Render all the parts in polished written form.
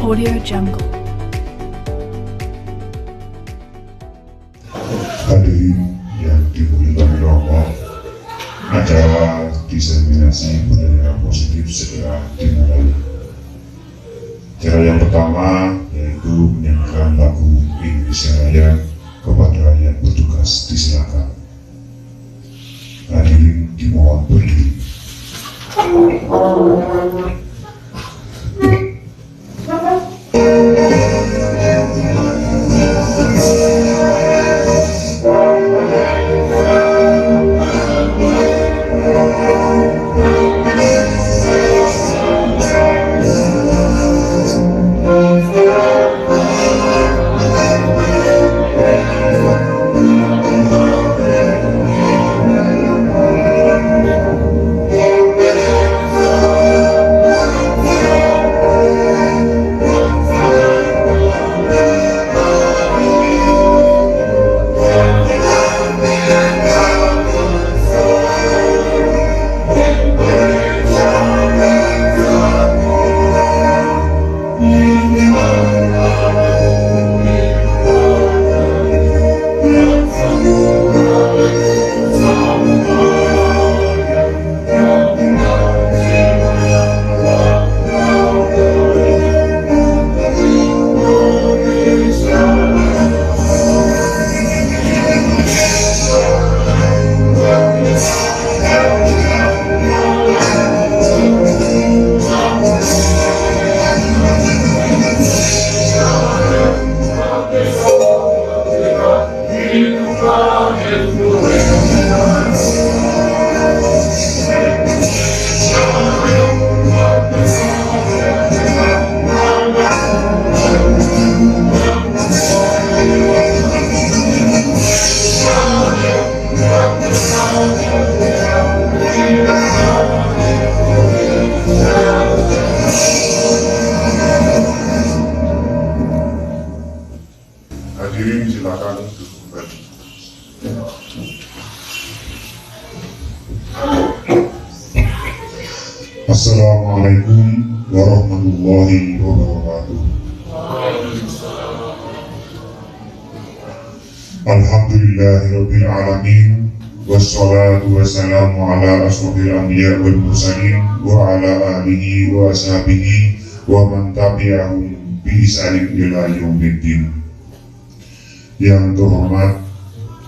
Audio Jungle. Hadirin yang dimuliakan Allah, acara diseminasi budaya positif segera dimulai. Cara yang pertama yaitu menyanyikan lagu Indonesia Raya kepada yang bertugas disilakan. Hadirin dimohon berdiri. Hadirin silakan duduk kembali. Assalamualaikum warahmatullahi wabarakatuh. Alhamdulillahirabbil alamin wassalatu wassalamu ala asyrofil anbiya wal mursalin wa ala alihi wa ashabihi wa man tabi'ahum bi ihsanin ila yaumiddin. Yang terhormat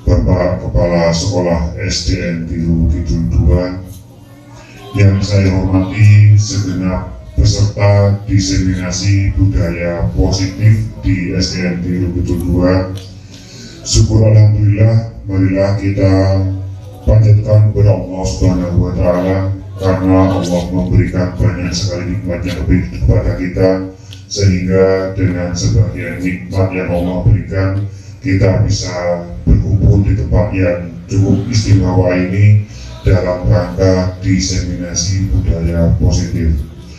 Bapak Kepala Sekolah SDN Tiru Kidul 2, yang saya hormati segenap peserta diseminasi budaya positif di SDN Tiru Kidul 2. Syukur alhamdulillah, marilah kita panjatkan kepada Allah Subhanahu wa Ta'ala, karena Allah memberikan banyak sekali nikmatnya kepada kita, sehingga dengan sebagian nikmat yang Allah berikan kita bisa berkumpul di tempat yang cukup istimewa ini dalam rangka diseminasi budaya positif.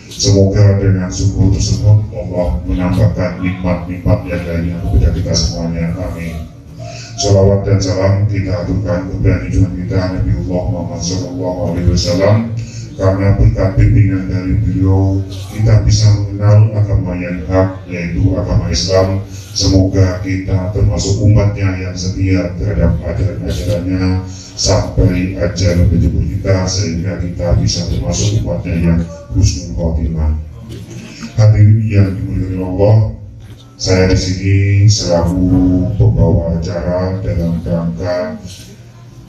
Semoga dengan syukur tersebut Allah menambahkan nikmat-nikmat yang lainnya kepada kita semuanya. Amin. Salawat dan salam kita aturkan kepada junjungan kita Nabiullah Muhammad SAW, karena berkat bimbingan dari beliau kita bisa mengenal agama yang hak, yaitu agama Islam. Semoga kita termasuk umatnya yang setia terhadap ajaran-ajarannya sampai ajal menjemput kita, sehingga kita bisa termasuk umatnya yang husnul khotimah. Hadirin yang dimuliakan Allah, saya di sini selaku pembawa acara dalam rangka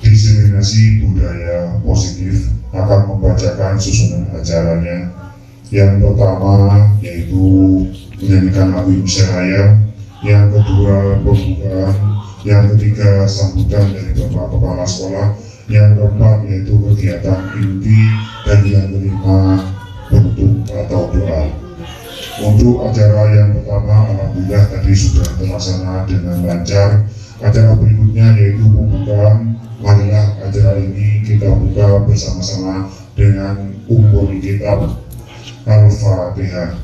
diseminasi budaya positif akan membacakan susunan acaranya. Yang pertama yaitu menyanyikan lagu Indonesia Raya, yang kedua pembukaan, yang ketiga sambutan dari Bapak Kepala Sekolah, yang keempat yaitu kegiatan inti, dan yang kelima penutup atau doa. Untuk acara yang pertama alhamdulillah tadi sudah terlaksana dengan lancar. Acara berikutnya yaitu pembukaan. Marilah acara ini kita buka bersama-sama dengan ummul kitab Al-Fatihah.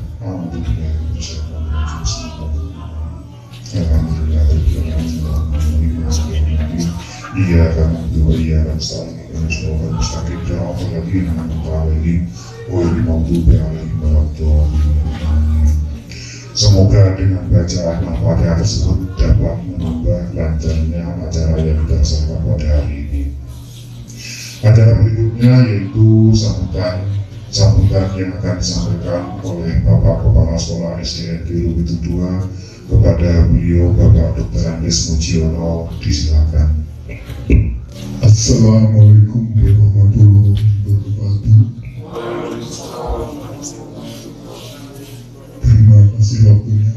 Iyyaka na'budu wa iyyaka nasta'in ihdinas siratal mustaqim siratal ladzina an'amta 'alaihim ghairil maghdubi 'alaihim waladdallin. Semoga dengan bacaan Al-Fatihah tersebut dapat menambah lancarnya acara yang kita laksanakan pada hari ini. Acara berikutnya yaitu sambutan yang akan disampaikan oleh Bapak Kepala Sekolah SDN Biru itu 2 kepada beliau Bapak Dr. Andes Mujiono. Disilakan. Assalamualaikum warahmatullahi wabarakatuh. Terima kasih waktunya.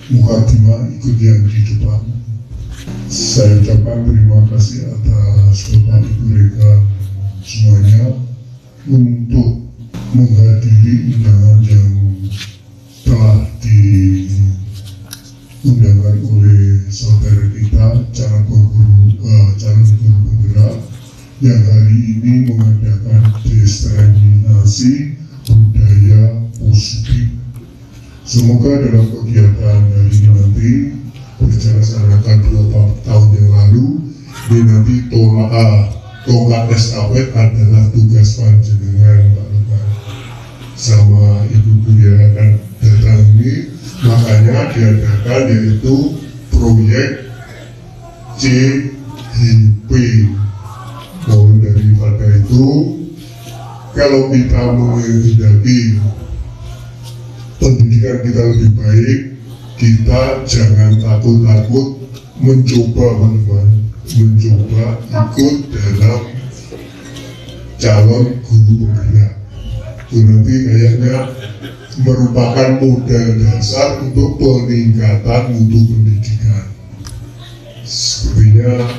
Mukadimah ikut yang di depan. Saya ucapkan terima kasih atas Bapak Ibu rekan semuanya untuk menghadiri undangan yang telah diundangkan oleh saudara kita calon guru penggerak yang hari ini mengadakan diseminasi budaya positif. Semoga dalam kegiatan hari ini nanti berdasarkan 2 tahun yang lalu, ini nanti tongkat estafet adalah tugas panjenengan Pak Lukas sama Ibu Guru yang akan datang ini. Makanya diadakan yaitu proyek CHP. Mohon daripada itu, kalau kita menghendaki pendidikan kita lebih baik, kita jangan takut-takut mencoba ikut dalam calon guru penggerak. Itu nanti kayaknya merupakan modal dasar untuk peningkatan mutu pendidikan. Sepertinya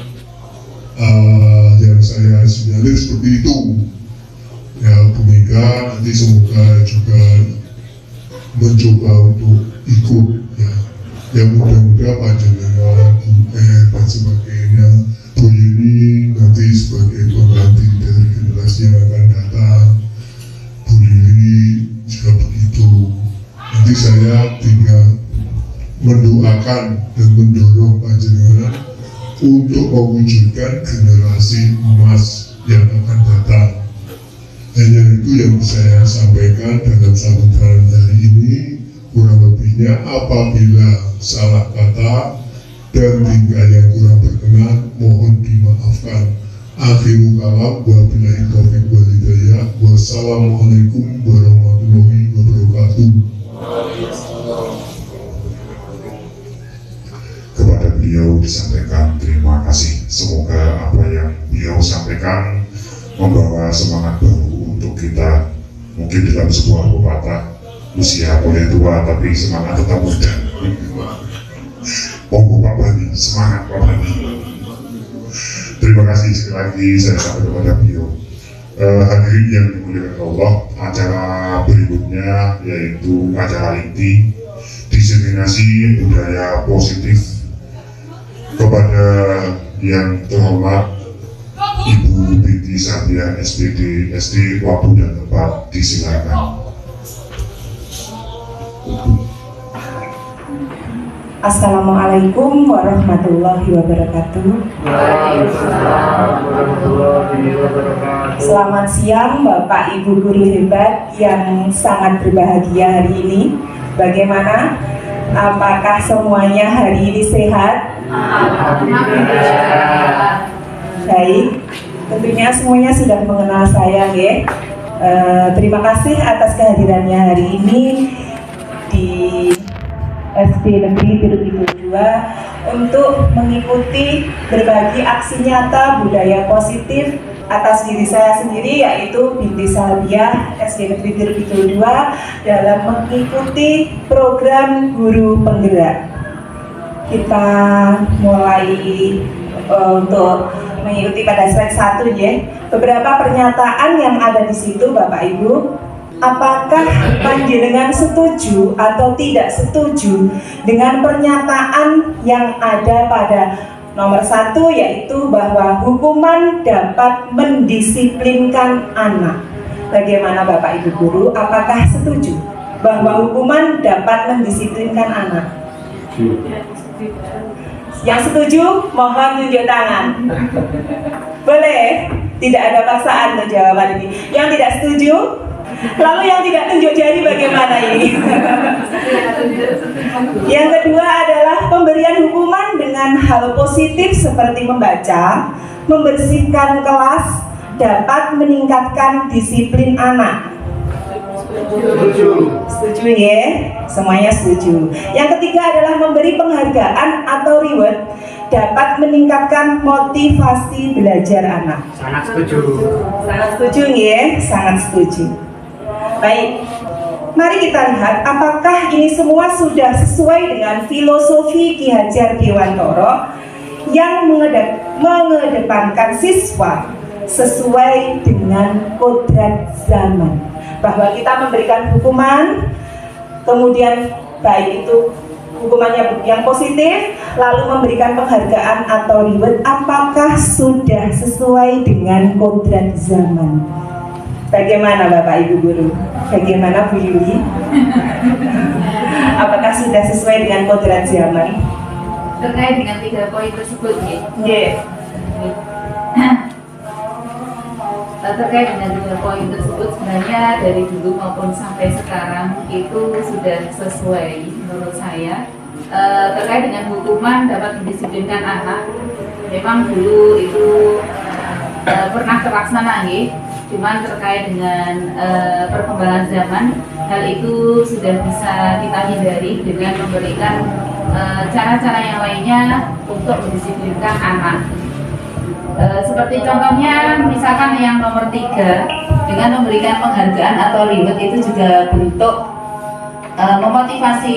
yang saya sinyalir seperti itu. Ya, Bu Mega nanti semoga juga mencoba untuk ikut ya. Yang mudah-mudahan panjenengan dan sebagainya, Bu Yuni nanti sebagai pengganti dari generasi yang akan datang, Bu Lili juga begitu. Nanti saya tinggal mendoakan dan mendorong panjenengan untuk mewujudkan generasi emas yang akan datang. Hanya itu yang saya sampaikan dalam sambutan hari ini. Kurang lebihnya apabila salah kata dan tingkah yang kurang berkenan mohon dimaafkan. Akhirul kalam wabillahi taufiq wal hidayah. Wassalamualaikum warahmatullahi wabarakatuh. Kepada beliau disampaikan terima kasih. Semoga apa yang beliau sampaikan membawa semangat baru untuk kita. Mungkin dalam sebuah pepatah, usia boleh tua tapi semangat tetap muda. Monggo Pak Bani, semangat Pak Bani. Terima kasih sekali lagi saya sampaikan kepada beliau. Hadirin yang dimuliakan Allah, acara berikutnya yaitu acara inti diseminasi budaya positif. Kepada yang terhormat Ibu Binti Sabian SPD SD, waktu dan tempat disilakan. Assalamualaikum warahmatullahi wabarakatuh. Selamat siang Bapak Ibu guru hebat yang sangat berbahagia hari ini. Bagaimana? Apakah semuanya hari ini sehat? Baik, tentunya semuanya sudah mengenal saya, ya. Terima kasih atas kehadirannya hari ini di SD Negeri Biru 2 untuk mengikuti berbagi aksi nyata budaya positif atas diri saya sendiri, yaitu Binti Sabiah SD Negeri Biru 2 dalam mengikuti program guru penggerak. Kita mulai untuk mengikuti pada slide 1 ya. Beberapa pernyataan yang ada di situ Bapak Ibu. Apakah panjenengan setuju atau tidak setuju dengan pernyataan yang ada pada nomor 1, yaitu bahwa hukuman dapat mendisiplinkan anak? Bagaimana Bapak Ibu guru, apakah setuju bahwa hukuman dapat mendisiplinkan anak? Yang setuju mohon tunjuk tangan. Boleh, tidak ada paksaan untuk jawaban ini. Yang tidak setuju, Lalu yang tidak tunjuk jari bagaimana ini? Yang kedua adalah pemberian hukuman dengan hal positif seperti membaca, membersihkan kelas, dapat meningkatkan disiplin anak. Setuju ya? Semuanya setuju. Yang ketiga adalah memberi penghargaan atau reward, dapat meningkatkan motivasi belajar anak. Sangat setuju. Sangat setuju ya? Sangat setuju. Baik, mari kita lihat apakah ini semua sudah sesuai dengan filosofi Ki Hajar Dewantara yang mengedepankan siswa sesuai dengan kodrat zaman. Bahwa kita memberikan hukuman, kemudian baik itu hukumannya yang positif, lalu memberikan penghargaan atau reward, apakah sudah sesuai dengan kodrat zaman? Bagaimana Bapak Ibu Guru? Bagaimana Bu Yuli? Apakah sudah sesuai dengan kodrat zaman? Terkait dengan 3 poin tersebut ya. Yeah. Terkait dengan 3 poin tersebut sebenarnya dari dulu maupun sampai sekarang itu sudah sesuai menurut saya. Terkait dengan hukuman dapat mendisiplinkan anak, memang dulu itu pernah terlaksana ya. Cuman terkait dengan perkembangan zaman, hal itu sudah bisa kita hindari dengan memberikan cara-cara yang lainnya untuk mendisiplinkan anak. Seperti contohnya misalkan yang nomor 3 dengan memberikan penghargaan atau reward itu juga bentuk memotivasi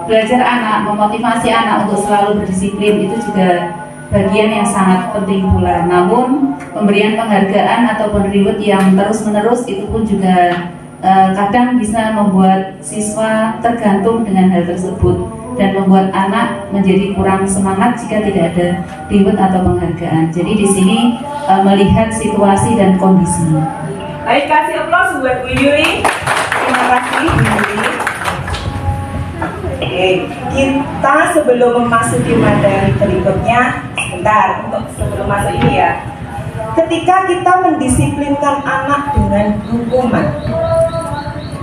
belajar anak, memotivasi anak untuk selalu berdisiplin, itu juga bagian yang sangat penting pula. Namun pemberian penghargaan ataupun reward yang terus-menerus itu pun juga kadang bisa membuat siswa tergantung dengan hal tersebut dan membuat anak menjadi kurang semangat jika tidak ada reward atau penghargaan. Jadi di sini melihat situasi dan kondisi. Baik, kasih aplaus buat Bu Yuli. Terima kasih Bu Yuli. Oke, kita sebelum memasuki materi berikutnya, sebentar untuk sebelum masuk ini ya. Ketika kita mendisiplinkan anak dengan hukuman,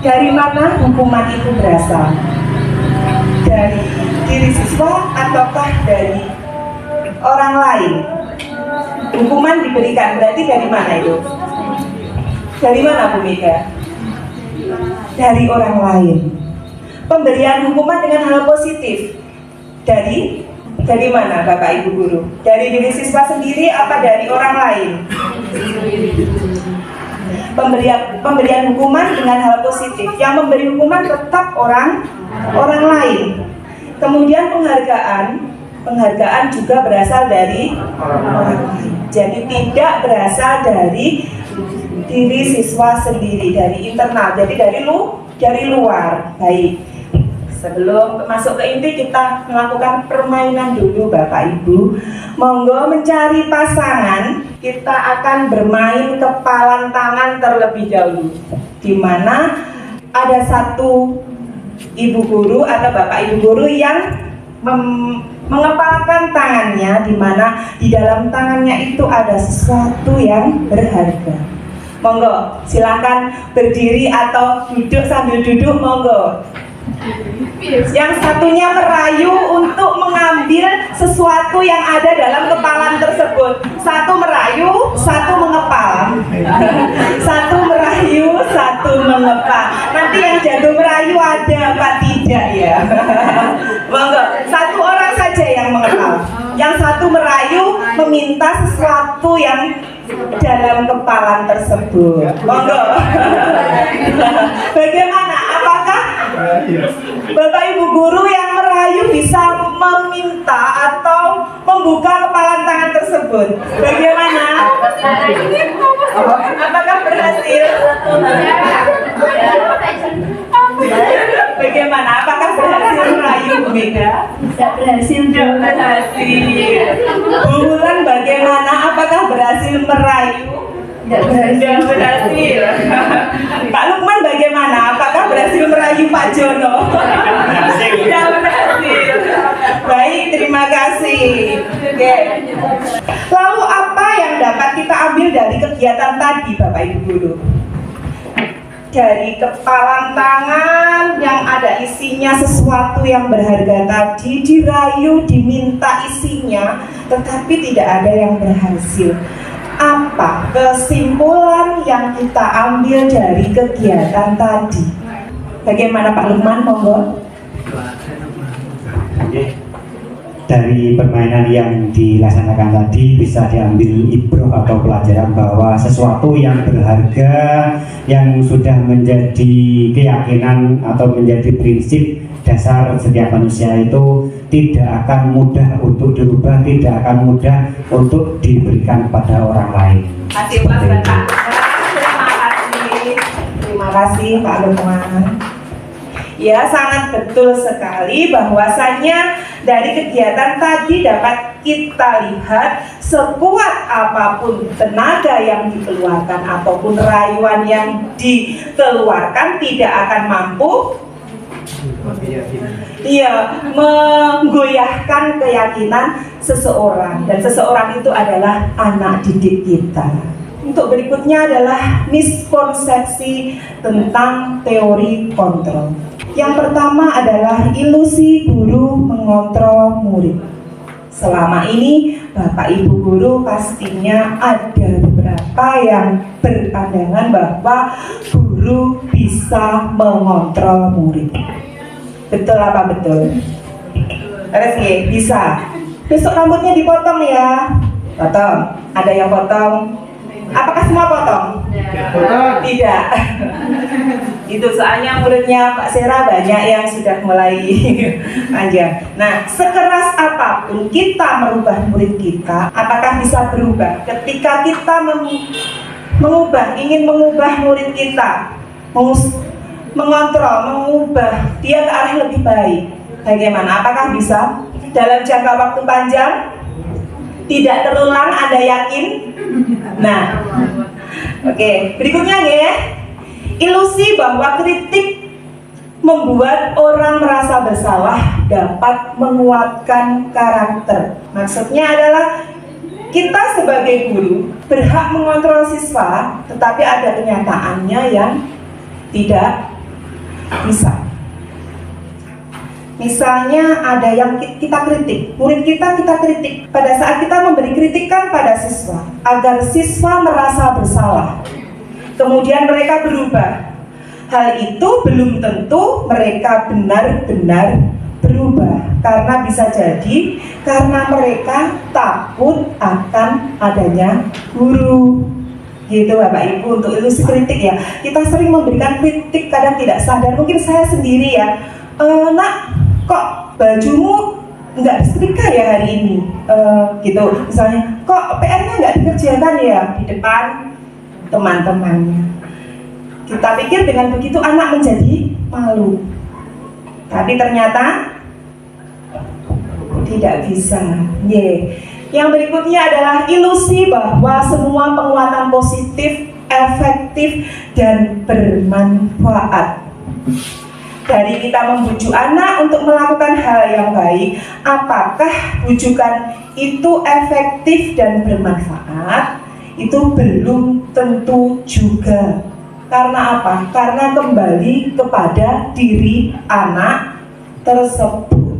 dari mana hukuman itu berasal? Dari diri siswa ataukah dari orang lain? Hukuman diberikan berarti dari mana itu? Dari mana Bu Mega? Dari orang lain. Pemberian hukuman dengan hal positif dari mana Bapak Ibu Guru? Dari diri siswa sendiri apa dari orang lain? Pemberian hukuman dengan hal positif. Yang memberi hukuman tetap orang lain. Kemudian penghargaan juga berasal dari orang lain. Jadi tidak berasal dari diri siswa sendiri, dari internal. Jadi dari luar. Baik. Sebelum masuk ke inti, kita melakukan permainan dulu Bapak Ibu. Monggo mencari pasangan. Kita akan bermain kepalan tangan terlebih dahulu, di mana ada satu ibu guru atau bapak ibu guru yang mengepalkan tangannya, di mana di dalam tangannya itu ada sesuatu yang berharga. Monggo, silakan berdiri atau duduk sambil duduk, monggo. Yang satunya merayu untuk mengambil sesuatu yang ada dalam kepalan tersebut. Satu merayu, satu mengepal. Satu merayu, satu mengepal. Nanti yang jago merayu ada apa tidak ya? Monggo, satu orang saja yang mengepal. Yang satu merayu meminta sesuatu yang dalam kepalan tersebut. Monggo. Bagaimana? Apakah Bapak Ibu guru yang merayu bisa meminta atau membuka kepalan tangan tersebut? Bagaimana? Apakah berhasil? Bagaimana? Apakah berhasil merayu Bu Mega? Tidak berhasil. Tidak berhasil. Bu Wulan bagaimana? Apakah berhasil merayu? Tidak berhasil. Pak Lukman bagaimana? Apakah berhasil merayu Pak Jono? Tidak berhasil. Baik, terima kasih. Oke. Lalu apa yang dapat kita ambil dari kegiatan tadi Bapak Ibu guru? dari kepalan tangan yang ada isinya sesuatu yang berharga tadi, dirayu, diminta isinya, tetapi tidak ada yang berhasil. Apa kesimpulan yang kita ambil dari kegiatan tadi? Bagaimana Pak Lukman, monggo? Dari permainan yang dilaksanakan tadi bisa diambil ibroh atau pelajaran bahwa sesuatu yang berharga yang sudah menjadi keyakinan atau menjadi prinsip dasar setiap manusia itu tidak akan mudah untuk dirubah, tidak akan mudah untuk diberikan kepada orang lain. Terima kasih Pak Lukman. Ya, sangat betul sekali bahwasanya dari kegiatan tadi dapat kita lihat sekuat apapun tenaga yang dikeluarkan ataupun rayuan yang dikeluarkan tidak akan mampu menggoyahkan keyakinan seseorang, dan seseorang itu adalah anak didik kita. Untuk berikutnya adalah miskonsepsi tentang teori kontrol. Yang pertama adalah ilusi guru mengontrol murid. Selama ini Bapak Ibu guru pastinya ada beberapa yang berpandangan bahwa guru bisa mengontrol murid. Betul apa betul? Reski, bisa. Besok rambutnya dipotong ya. Potong. Ada yang potong? Apakah semua potong? Tidak. Itu soalnya muridnya Pak Sera banyak yang sudah mulai panjang. Nah, sekeras apapun kita merubah murid kita, apakah bisa berubah? Ketika kita ingin mengubah murid kita, mengontrol, mengubah dia ke arah lebih baik, bagaimana? Apakah bisa? Dalam jangka waktu panjang? Tidak terulang, Anda yakin? Nah, oke. Berikutnya ya, ilusi bahwa kritik membuat orang merasa bersalah dapat menguatkan karakter. Maksudnya adalah kita sebagai guru berhak mengontrol siswa, tetapi ada kenyataannya yang tidak bisa. Misalnya ada yang kita kritik, murid kita kritik. Pada saat kita memberi kritikan pada siswa agar siswa merasa bersalah, kemudian mereka berubah, hal itu belum tentu mereka benar-benar berubah, karena bisa jadi karena mereka takut akan adanya guru. Gitu Bapak Ibu, untuk ilusi kritik ya. Kita sering memberikan kritik kadang tidak sadar. Mungkin saya sendiri ya, nak, kok bajumu nggak disetrika ya hari ini? Gitu, misalnya, kok PR-nya nggak dikerjakan ya di depan teman-temannya. Kita pikir dengan begitu anak menjadi malu, tapi ternyata tidak bisa. Yang berikutnya adalah ilusi bahwa semua penguatan positif, efektif, dan bermanfaat. Dari kita membujuk anak untuk melakukan hal yang baik, apakah bujukan itu efektif dan bermanfaat? Itu belum tentu juga. Karena apa? Karena kembali kepada diri anak tersebut.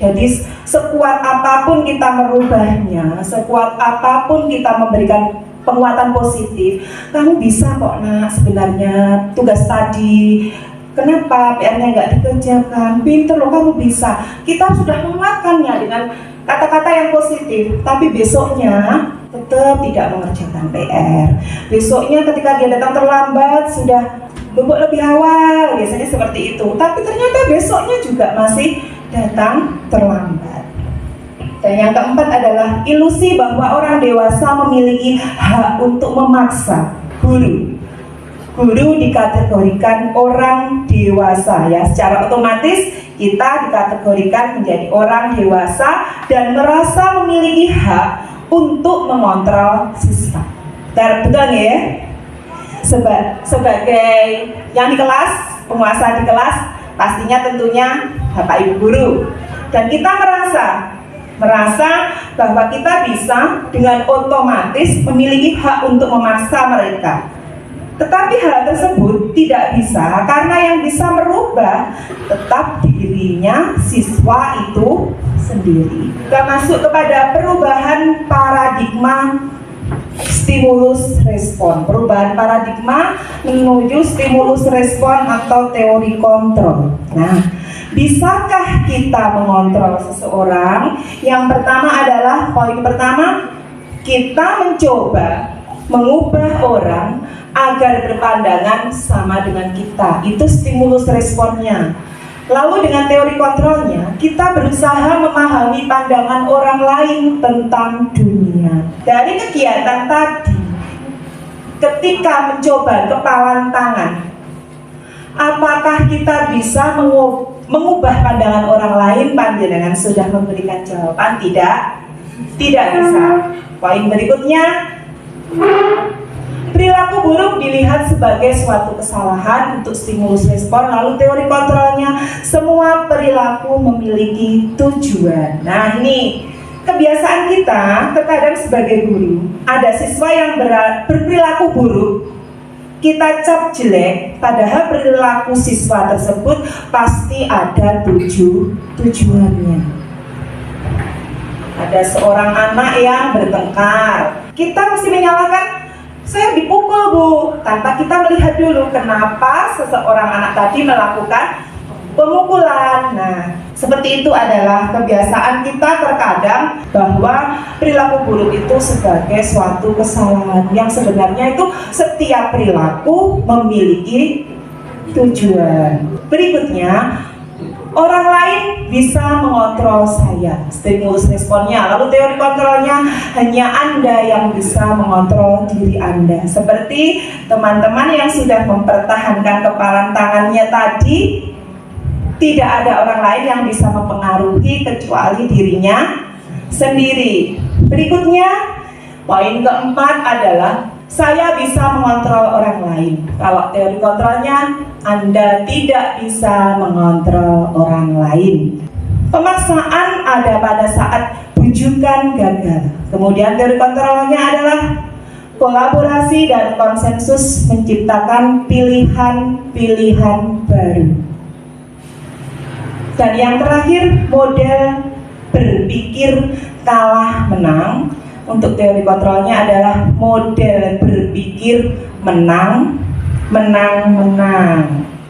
Jadi sekuat apapun kita merubahnya, sekuat apapun kita memberikan penguatan positif, kamu bisa kok nak sebenarnya tugas tadi. Kenapa PR-nya nggak dikerjakan? Pinter loh, kamu bisa. Kita sudah menguatkannya dengan kata-kata yang positif, tapi besoknya tetap tidak mengerjakan PR. Besoknya ketika dia datang terlambat, sudah bobok lebih awal, biasanya seperti itu. Tapi ternyata besoknya juga masih datang terlambat. Dan yang keempat adalah ilusi bahwa orang dewasa memiliki hak untuk memaksa guru. Guru dikategorikan orang dewasa ya, secara otomatis kita dikategorikan menjadi orang dewasa dan merasa memiliki hak untuk mengontrol siswa. Betul ya? Sebagai yang di kelas, penguasa di kelas, pastinya tentunya Bapak Ibu guru. Dan kita merasa bahwa kita bisa dengan otomatis memiliki hak untuk memaksa mereka. Tetapi hal tersebut tidak bisa karena yang bisa merubah tetap dirinya siswa itu sendiri. Kita masuk kepada perubahan paradigma stimulus respon. Perubahan paradigma menuju stimulus respon atau teori kontrol. Nah, bisakah kita mengontrol seseorang? Yang pertama adalah poin pertama, kita mencoba mengubah orang agar berpandangan sama dengan kita. Itu stimulus responnya. Lalu dengan teori kontrolnya, kita berusaha memahami pandangan orang lain tentang dunia. Dari kegiatan tadi, ketika mencoba kepalan tangan, apakah kita bisa mengubah pandangan orang lain? Panjenengan sudah memberikan jawaban tidak bisa. Poin berikutnya, perilaku buruk dilihat sebagai suatu kesalahan untuk stimulus respon. Lalu teori kontrolnya, semua perilaku memiliki tujuan. Nah, ini kebiasaan kita terkadang sebagai guru, ada siswa yang berperilaku buruk, kita cap jelek, padahal perilaku siswa tersebut pasti ada tujuannya. Ada seorang anak yang bertengkar, kita mesti menyalahkan, saya dipukul Bu, tanpa kita melihat dulu kenapa seseorang anak tadi melakukan pemukulan. Nah, seperti itu adalah kebiasaan kita terkadang, bahwa perilaku buruk itu sebagai suatu kesalahan, yang sebenarnya itu setiap perilaku memiliki tujuan. Berikutnya, orang lain bisa mengontrol saya, stimulus responnya. Lalu teori kontrolnya, hanya Anda yang bisa mengontrol diri Anda. Seperti teman-teman yang sudah mempertahankan kepalan tangannya tadi, tidak ada orang lain yang bisa mempengaruhi kecuali dirinya sendiri. Berikutnya, poin keempat adalah saya bisa mengontrol orang lain. Kalau teori kontrolnya, Anda tidak bisa mengontrol orang lain. Pemaksaan ada pada saat bujukan gagal. Kemudian teori kontrolnya adalah kolaborasi dan konsensus menciptakan pilihan-pilihan baru. Dan yang terakhir, model berpikir kalah menang. Untuk teori kontrolnya adalah model berpikir menang.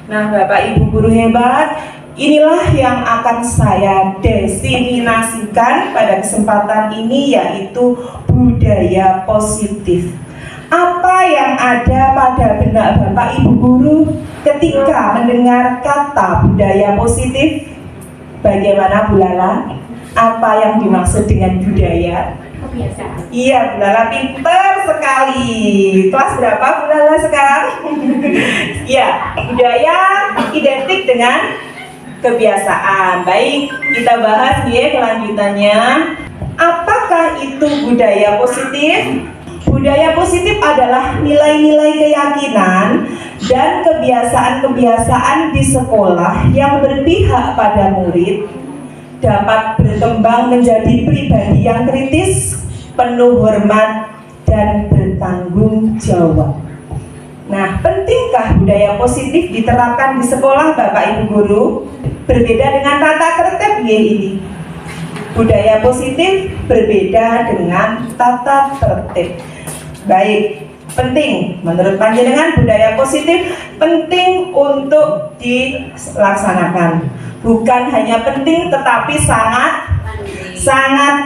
Nah, Bapak Ibu guru hebat, inilah yang akan saya definisikan pada kesempatan ini, yaitu budaya positif. Apa yang ada pada benak Bapak Ibu guru ketika mendengar kata budaya positif? Bagaimana Bu Lala? Apa yang dimaksud dengan budaya? Kebiasaan. Iya, Bu Lala pintar sekali. Kelas berapa Bu Lala sekarang? Ya, budaya identik dengan kebiasaan. Baik, kita bahas ya kelanjutannya. Apakah itu budaya positif? Budaya positif adalah nilai-nilai keyakinan dan kebiasaan-kebiasaan di sekolah yang berpihak pada murid, dapat berkembang menjadi pribadi yang kritis, penuh hormat, dan bertanggung jawab. Nah, pentingkah budaya positif diterapkan di sekolah Bapak Ibu guru? Berbeda dengan tata tertib ya ini. Budaya positif berbeda dengan tata tertib. Baik, penting menurut panjenengan budaya positif penting untuk dilaksanakan. Bukan hanya penting tetapi sangat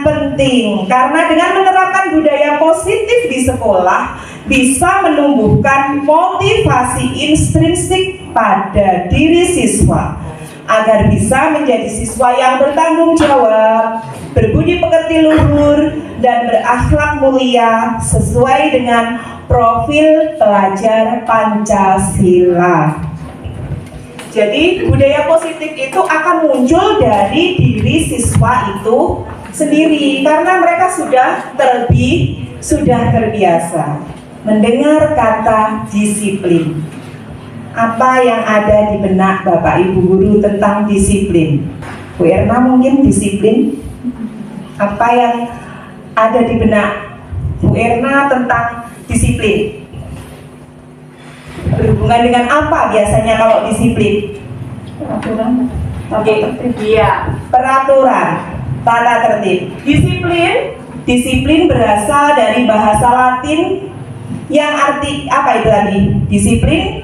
penting, karena dengan menerapkan budaya positif di sekolah bisa menumbuhkan motivasi intrinsik pada diri siswa agar bisa menjadi siswa yang bertanggung jawab, berbudi pekerti luhur, dan berakhlak mulia sesuai dengan profil pelajar Pancasila. Jadi budaya positif itu akan muncul dari diri siswa itu sendiri, karena mereka sudah terbiasa mendengar kata disiplin. Apa yang ada di benak Bapak Ibu guru tentang disiplin? Bu Erna mungkin disiplin? Apa yang ada di benak Bu Erna tentang disiplin? Berhubungan dengan apa biasanya kalau disiplin? Peraturan. Oke, iya, peraturan, tata tertib. Disiplin berasal dari bahasa Latin yang arti apa itu tadi? Disiplin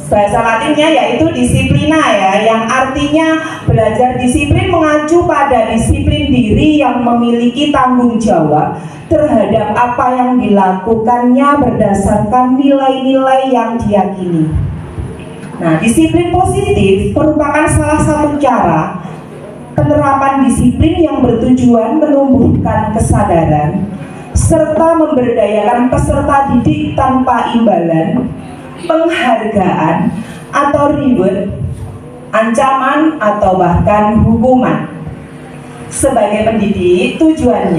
bahasa Latinnya yaitu disiplina ya, yang artinya belajar disiplin mengacu pada disiplin diri yang memiliki tanggung jawab terhadap apa yang dilakukannya berdasarkan nilai-nilai yang diyakini. Nah, disiplin positif merupakan salah satu cara penerapan disiplin yang bertujuan menumbuhkan kesadaran serta memberdayakan peserta didik tanpa imbalan, penghargaan atau reward, ancaman atau bahkan hukuman. Sebagai pendidik, tujuan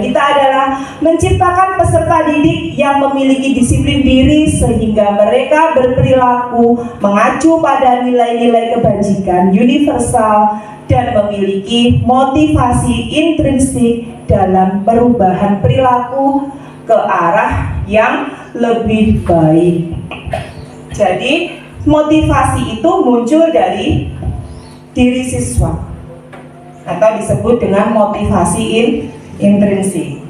kita adalah menciptakan peserta didik yang memiliki disiplin diri sehingga mereka berperilaku mengacu pada nilai-nilai kebajikan universal dan memiliki motivasi intrinsik dalam perubahan perilaku ke arah yang lebih baik. Jadi, motivasi itu muncul dari diri siswa atau disebut dengan motivasi intrinsik.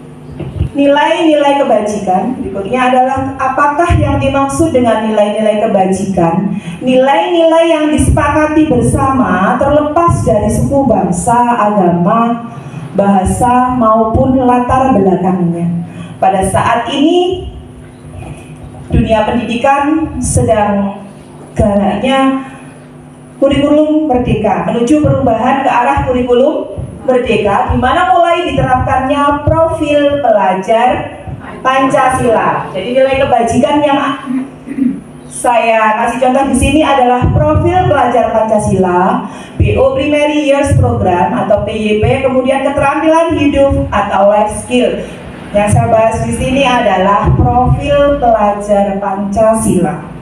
Nilai-nilai kebajikan berikutnya adalah apakah yang dimaksud dengan nilai-nilai kebajikan? Nilai-nilai yang disepakati bersama terlepas dari suku, bangsa, agama, bahasa maupun latar belakangnya. Pada saat ini dunia pendidikan sedang galaknya kurikulum merdeka, menuju perubahan ke arah kurikulum merdeka, di mana mulai diterapkannya profil pelajar Pancasila. Jadi nilai kebajikan yang saya kasih contoh di sini adalah profil pelajar Pancasila, BO Primary Years Program atau PYP, kemudian keterampilan hidup atau life skill. Yang saya bahas di sini adalah profil pelajar Pancasila.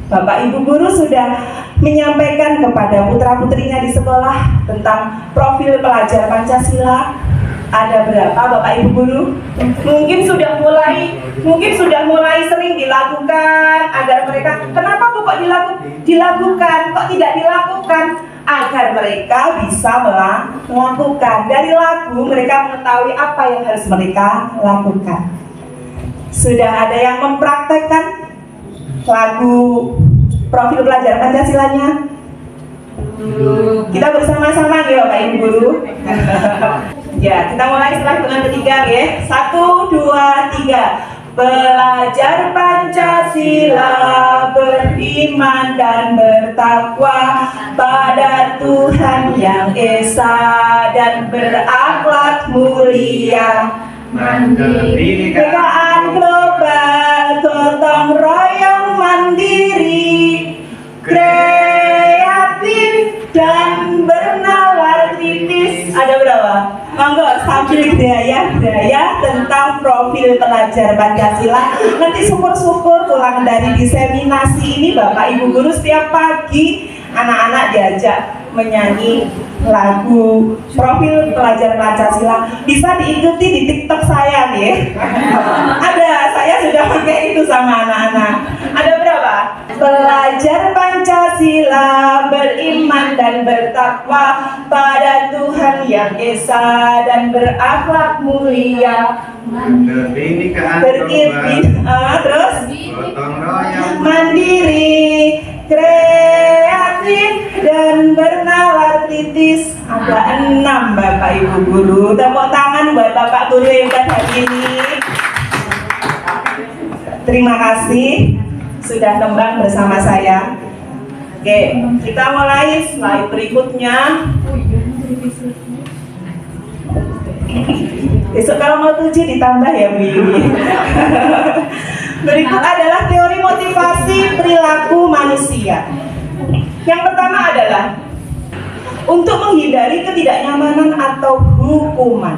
Bapak Ibu guru sudah menyampaikan kepada putra-putrinya di sekolah tentang profil pelajar Pancasila. Ada berapa Bapak Ibu guru? Mungkin sudah mulai sering dilakukan agar mereka, kenapa kok dilakukan? Kok tidak dilakukan? Agar mereka bisa melakukan. Dari lagu mereka mengetahui apa yang harus mereka lakukan. Sudah ada yang mempraktekkan lagu profil pelajar Pancasilanya? Kita bersama-sama ya Bapak Ibu guru. Ya, kita mulai setelah hitungan ketiga ya. 1, 2, 3. Belajar Pancasila, beriman dan bertakwa pada Tuhan Yang Esa dan berakhlak mulia. Kemerdekaan global, gotong royong mandiri, kreatif dan bernalar kritis. Ada berapa? Monggo sambil daya tentang profil pelajar Pancasila. Nanti syukur-syukur pulang dari diseminasi ini Bapak Ibu guru setiap pagi anak-anak diajak menyanyi lagu profil pelajar Pancasila. Bisa diikuti di TikTok saya nih. Ada, saya sudah pakai itu sama anak-anak. Ada berapa? Belajar Pancasila, beriman dan bertakwa pada Tuhan Yang Esa dan berakhlak mulia. Terus mandiri, kreatif dan bernalar titis. Ada 6 Bapak Ibu guru. Tepuk tangan buat Bapak guru yang hari ini. Terima kasih sudah kembang bersama saya. Oke, kita mulai slide berikutnya. Besok kalau mau 7 ditambah ya Bu Yuni. Berikut adalah teori motivasi perilaku manusia. Yang pertama adalah untuk menghindari ketidaknyamanan atau hukuman.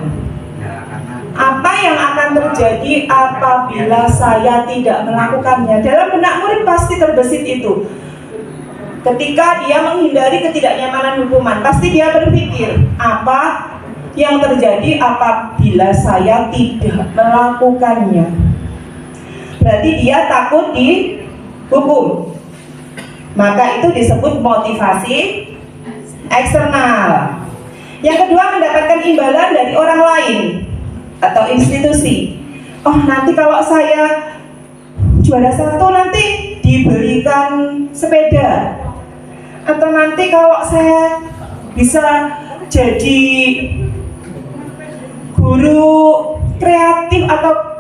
Apa yang akan terjadi apabila saya tidak melakukannya? Dalam benak murid pasti terbesit itu. Ketika dia menghindari ketidaknyamanan hukuman, pasti dia berpikir, apa yang terjadi apabila saya tidak melakukannya? berarti dia takut dihukum. Maka itu disebut motivasi eksternal. Yang kedua, mendapatkan imbalan dari orang lain atau institusi. Oh, nanti kalau saya juara 1 nanti diberikan sepeda, atau nanti kalau saya bisa jadi guru kreatif atau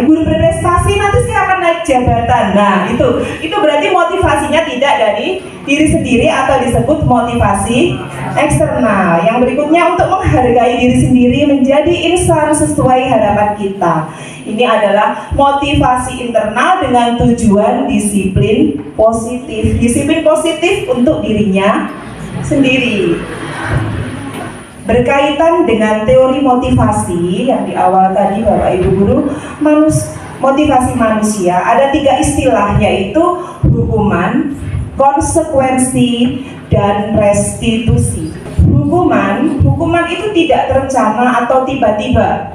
guru berprestasi, nanti saya akan naik jabatan. Nah, itu berarti motivasinya tidak dari diri sendiri atau disebut motivasi eksternal. Yang berikutnya, untuk menghargai diri sendiri, menjadi insan sesuai harapan kita. Ini adalah motivasi internal dengan tujuan disiplin positif. Disiplin positif untuk dirinya sendiri. Berkaitan dengan teori motivasi yang di awal tadi Bapak Ibu Guru, motivasi manusia ada 3 istilah, yaitu hukuman, konsekuensi, dan restitusi. Hukuman itu tidak terencana atau tiba-tiba.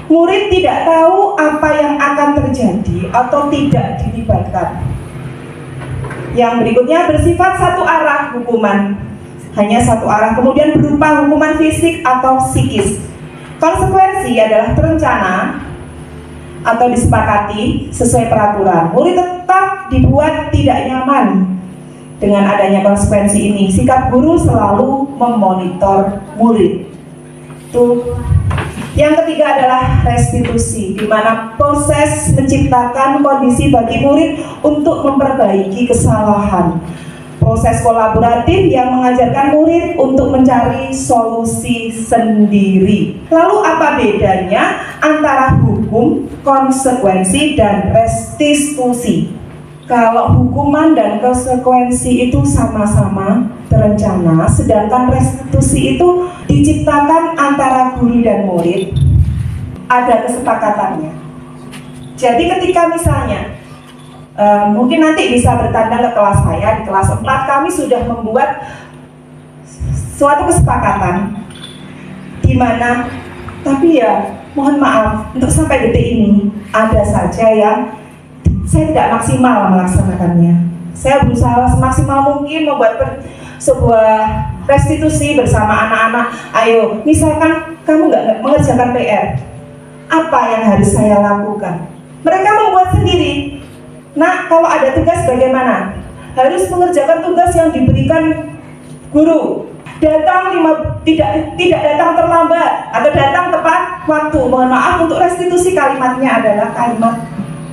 Murid tidak tahu apa yang akan terjadi atau tidak dilibatkan. Yang berikutnya bersifat satu arah hukuman, hanya satu arah, kemudian berupa hukuman fisik atau psikis. Konsekuensi adalah terencana atau disepakati sesuai peraturan. Murid tetap dibuat tidak nyaman dengan adanya konsekuensi ini. Sikap guru selalu memonitor murid. Yang ketiga adalah restitusi, di mana proses menciptakan kondisi bagi murid untuk memperbaiki kesalahan. Proses kolaboratif yang mengajarkan murid untuk mencari solusi sendiri. Lalu apa bedanya antara hukum, konsekuensi, dan restitusi? Kalau hukuman dan konsekuensi itu sama-sama terencana, sedangkan restitusi itu diciptakan antara guru dan murid, ada kesepakatannya. Jadi ketika misalnya mungkin nanti bisa bertanda ke kelas saya, di kelas 4 kami sudah membuat suatu kesepakatan di mana, tapi ya mohon maaf, untuk sampai detik ini ada saja yang saya tidak maksimal melaksanakannya. Saya berusaha semaksimal mungkin membuat sebuah restitusi bersama anak-anak. Ayo, misalkan kamu nggak mengerjakan PR, apa yang harus saya lakukan? Mereka membuat sendiri. Nah, kalau ada tugas bagaimana? Harus mengerjakan tugas yang diberikan guru. Tidak datang terlambat atau datang tepat waktu. Mohon maaf, untuk restitusi kalimatnya adalah kalimat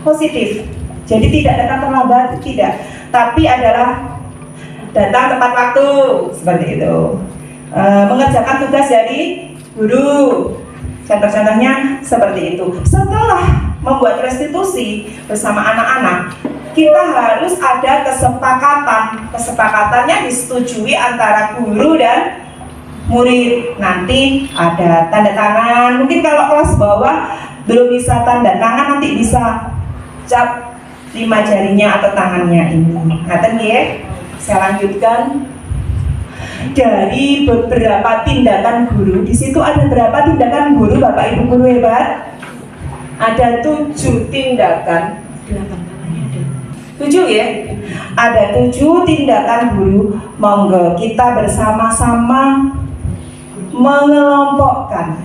positif. Jadi tidak datang terlambat, tidak. Tapi adalah datang tepat waktu, seperti itu. Mengerjakan tugas dari guru. Contoh-contohnya seperti itu. Setelah membuat restitusi bersama anak-anak, kita harus ada kesepakatan. Kesepakatannya disetujui antara guru dan murid. Nanti ada tanda tangan. Mungkin kalau kelas bawah belum bisa tanda tangan, nanti bisa cap 5 jarinya atau tangannya ini. Ngaten nggih? Saya lanjutkan. Dari beberapa tindakan guru, di situ ada berapa tindakan guru, Bapak Ibu guru hebat? Ada 7 tindakan. 7 ya? Ada 7 tindakan guru. Monggo kita bersama-sama mengelompokkan,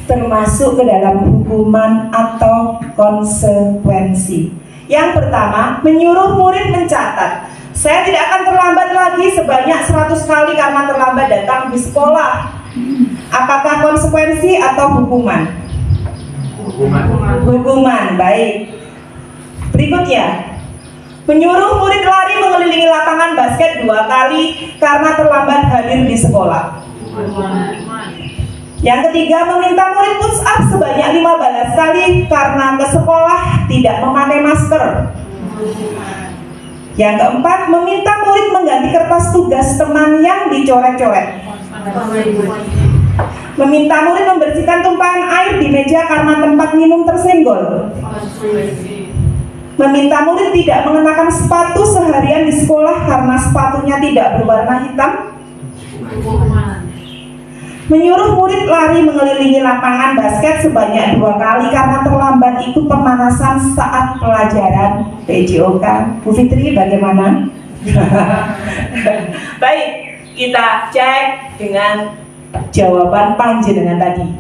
termasuk ke dalam hukuman atau konsekuensi. Yang pertama, menyuruh murid mencatat. Saya tidak akan terlambat lagi sebanyak 100 kali karena terlambat datang di sekolah. Apakah konsekuensi atau hukuman? Hukuman, baik. Berikutnya, menyuruh murid lari mengelilingi lapangan basket 2 kali karena terlambat hadir di sekolah. Yang ketiga, meminta murid push up sebanyak 15 kali karena ke sekolah tidak memakai masker. Yang keempat, meminta murid mengganti kertas tugas teman yang dicoret-coret. Meminta murid membersihkan tumpahan air di meja karena tempat minum tersenggol. Meminta murid tidak mengenakan sepatu seharian di sekolah karena sepatunya tidak berwarna hitam. Menyuruh murid lari mengelilingi lapangan basket sebanyak 2 kali karena terlambat ikut pemanasan saat pelajaran PJOK. Bu Fitri bagaimana? Baik, kita cek dengan jawaban panjenengan tadi.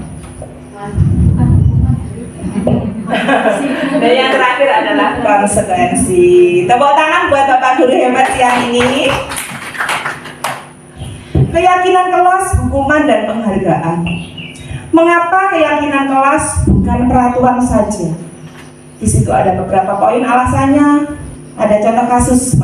Dan yang terakhir adalah konsekuensi. Tepuk tangan buat Bapak Guru hebat siang ini. Keyakinan kelas, hukuman, dan penghargaan. Mengapa keyakinan kelas bukan peraturan saja? Di situ ada beberapa poin alasannya. Ada contoh kasus,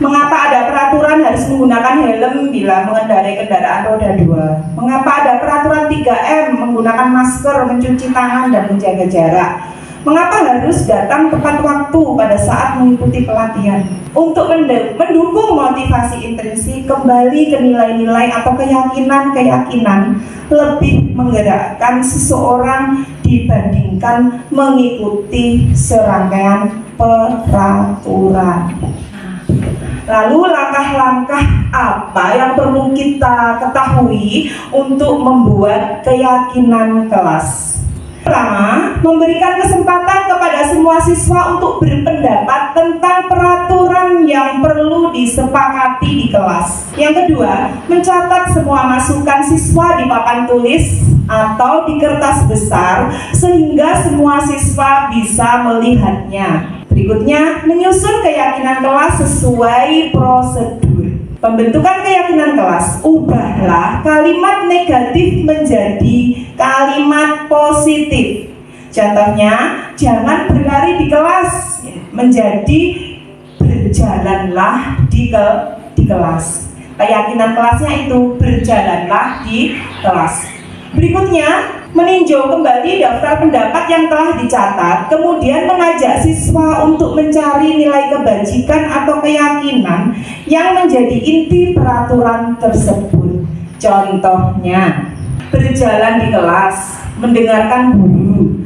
mengapa ada peraturan harus menggunakan helm bila mengendarai kendaraan roda 2? Mengapa ada peraturan 3M menggunakan masker, mencuci tangan, dan menjaga jarak? Mengapa harus datang tepat waktu pada saat mengikuti pelatihan? Untuk mendukung motivasi intrinsik, kembali ke nilai-nilai atau keyakinan-keyakinan lebih menggerakkan seseorang dibandingkan mengikuti serangkaian peraturan. Lalu langkah-langkah apa yang perlu kita ketahui untuk membuat keyakinan kelas? Pertama, memberikan kesempatan kepada semua siswa untuk berpendapat tentang peraturan yang perlu disepakati di kelas. Yang kedua, mencatat semua masukan siswa di papan tulis atau di kertas besar sehingga semua siswa bisa melihatnya. Berikutnya, menyusun keyakinan kelas sesuai prosedur. Pembentukan keyakinan kelas, ubahlah kalimat negatif menjadi kalimat positif. Contohnya, jangan berlari di kelas menjadi berjalanlah di kelas. Keyakinan kelasnya itu berjalanlah di kelas. Berikutnya, meninjau kembali daftar pendapat yang telah dicatat, kemudian mengajak siswa untuk mencari nilai kebajikan atau keyakinan yang menjadi inti peraturan tersebut. Contohnya, berjalan di kelas, mendengarkan guru,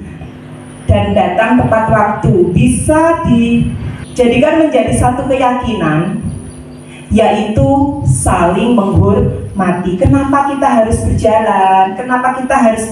dan datang tepat waktu bisa dijadikan menjadi satu keyakinan, yaitu saling menghormati. Kenapa kita harus berjalan? Kenapa kita harus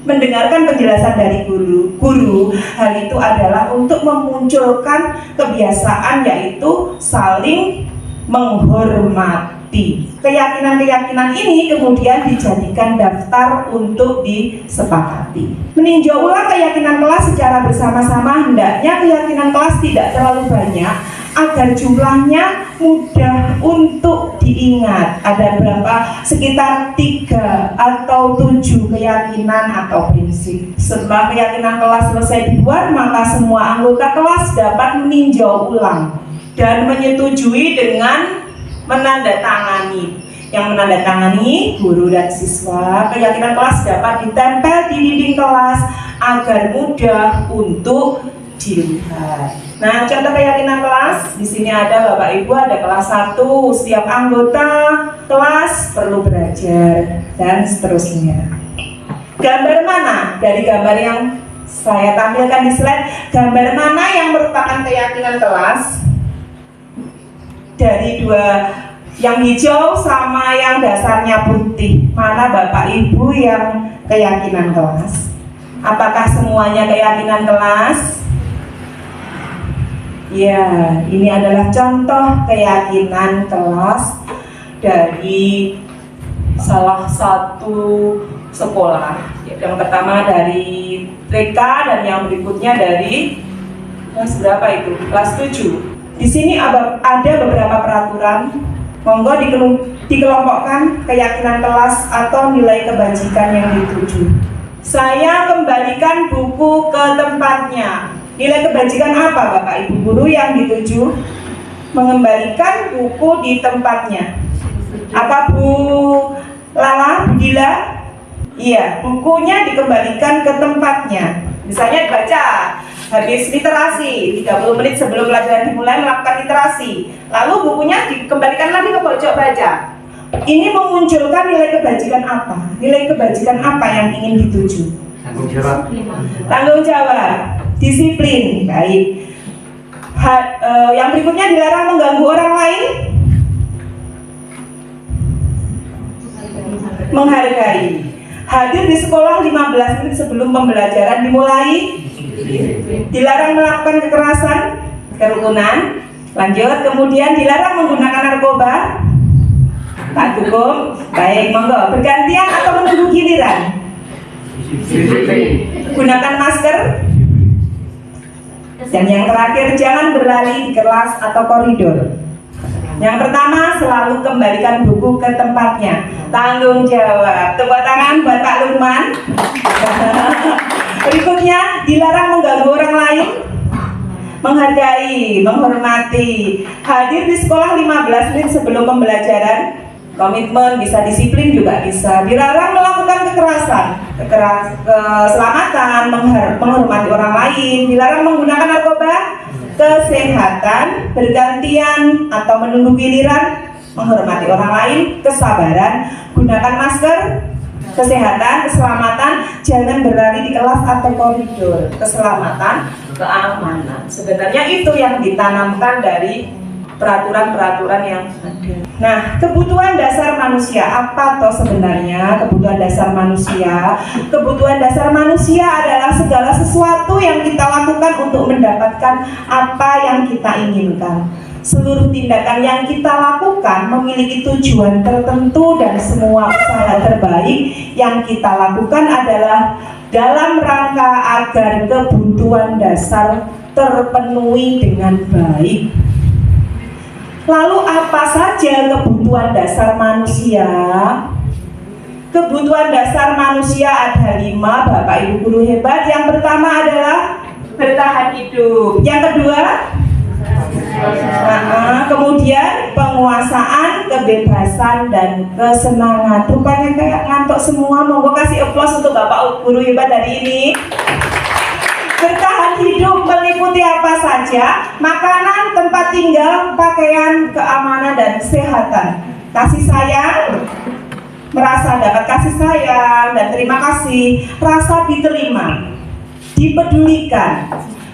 mendengarkan penjelasan dari guru? Hal itu adalah untuk memunculkan kebiasaan, yaitu saling menghormati. Keyakinan-keyakinan ini kemudian dijadikan daftar untuk disepakati. Meninjau ulang keyakinan kelas secara bersama-sama, hendaknya keyakinan kelas tidak terlalu banyak agar jumlahnya mudah untuk diingat. Ada berapa? Sekitar 3 atau 7 keyakinan atau prinsip. Setelah keyakinan kelas selesai dibuat, maka semua anggota kelas dapat meninjau ulang dan menyetujui dengan menandatangani. Yang menandatangani guru dan siswa. Keyakinan kelas dapat ditempel di dinding kelas agar mudah untuk dilihat. Nah, contoh keyakinan kelas di sini ada Bapak Ibu, ada kelas 1, setiap anggota kelas perlu belajar dan seterusnya. Gambar mana dari gambar yang saya tampilkan di slide? Gambar mana yang merupakan keyakinan kelas? Dari 2, yang hijau sama yang dasarnya putih. Mana Bapak Ibu yang keyakinan kelas? Apakah semuanya keyakinan kelas? Ya, ini adalah contoh keyakinan kelas dari salah satu sekolah. Yang pertama dari TK dan yang berikutnya dari kelas berapa itu? Kelas 7. Di sini ada beberapa peraturan. Monggo dikelompokkan keyakinan kelas atau nilai kebajikan yang dituju. Saya kembalikan buku ke tempatnya. Nilai kebajikan apa Bapak Ibu guru yang dituju? Mengembalikan buku di tempatnya. Apa Bu Lala, Bu Dila? Iya, bukunya dikembalikan ke tempatnya. Misalnya dibaca, habis literasi, 30 menit sebelum pelajaran dimulai melakukan literasi. Lalu bukunya dikembalikan lagi ke pojok baca. Ini memunculkan nilai kebajikan apa? Nilai kebajikan apa yang ingin dituju? Tanggung jawab. Disiplin, baik. Yang berikutnya dilarang mengganggu orang lain. Menghargai. Hadir di sekolah 15 menit sebelum pembelajaran dimulai. Dilarang melakukan kekerasan, kerukunan. Lanjut, kemudian dilarang menggunakan narkoba. Pak Hukum, baik, monggo. Bergantian atau menunggu giliran? Gunakan masker. Dan yang terakhir, jangan berlari di kelas atau koridor. Yang pertama, selalu kembalikan buku ke tempatnya. Tanggung jawab. Tepuk tangan buat Pak Lukman. Berikutnya, dilarang mengganggu orang lain. Menghargai, menghormati. Hadir di sekolah 15 menit sebelum pembelajaran. Komitmen, bisa disiplin juga bisa. Dilarang melakukan kekerasan, keselamatan, menghormati orang lain. Dilarang menggunakan narkoba. Kesehatan, bergantian atau menunggu giliran, menghormati orang lain. Kesabaran, gunakan masker. Kesehatan, keselamatan, jangan berlari di kelas atau koridor. Keselamatan, keamanan. Sebenarnya itu yang ditanamkan dari peraturan-peraturan yang ada. Nah, kebutuhan dasar manusia apa toh sebenarnya kebutuhan dasar manusia? Kebutuhan dasar manusia adalah segala sesuatu yang kita lakukan untuk mendapatkan apa yang kita inginkan. Seluruh tindakan yang kita lakukan memiliki tujuan tertentu dan semua usaha terbaik yang kita lakukan adalah dalam rangka agar kebutuhan dasar terpenuhi dengan baik. Lalu apa saja kebutuhan dasar manusia? Kebutuhan dasar manusia ada 5, Bapak Ibu guru hebat. Yang pertama adalah bertahan hidup. Yang kedua, kemudian penguasaan, kebebasan, dan kesenangan. Rupanya kayak ngantuk semua. Monggo kasih aplaus untuk Bapak guru hebat hari ini. Bertahan hidup meliputi apa saja? Makanan, tempat tinggal, pakaian, keamanan, dan kesehatan. Kasih sayang, merasa dapat kasih sayang dan terima kasih, rasa diterima, dipedulikan,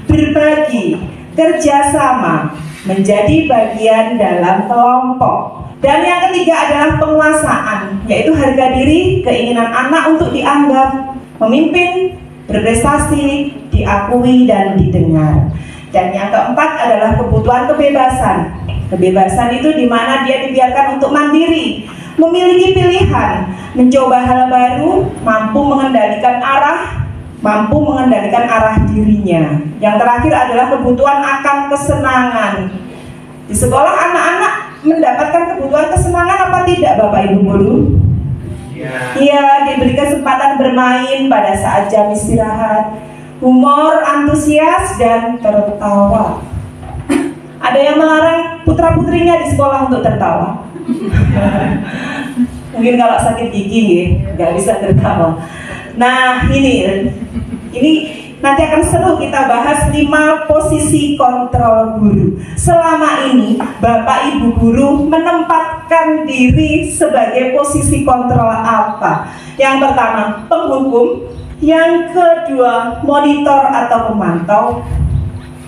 berbagi, kerjasama, menjadi bagian dalam kelompok. Dan yang ketiga adalah penguasaan, yaitu harga diri, keinginan anak untuk dianggap, memimpin, berprestasi, diakui dan didengar. Dan yang keempat adalah kebutuhan kebebasan. Kebebasan itu di mana dia dibiarkan untuk mandiri, memiliki pilihan, mencoba hal baru, mampu mengendalikan arah dirinya. Yang terakhir adalah kebutuhan akan kesenangan. Di sekolah anak-anak mendapatkan kebutuhan kesenangan apa tidak, Bapak Ibu guru? Iya, diberi kesempatan bermain pada saat jam istirahat, humor, antusias, dan tertawa. Ada yang melarang putra-putrinya di sekolah untuk tertawa. Mungkin kalau sakit gigi nggak bisa tertawa. Nah, ini nanti akan seru kita bahas 5 posisi kontrol guru. Selama ini Bapak Ibu guru menempatkan diri sebagai posisi kontrol apa? Yang pertama, penghukum. Yang kedua, monitor atau pemantau.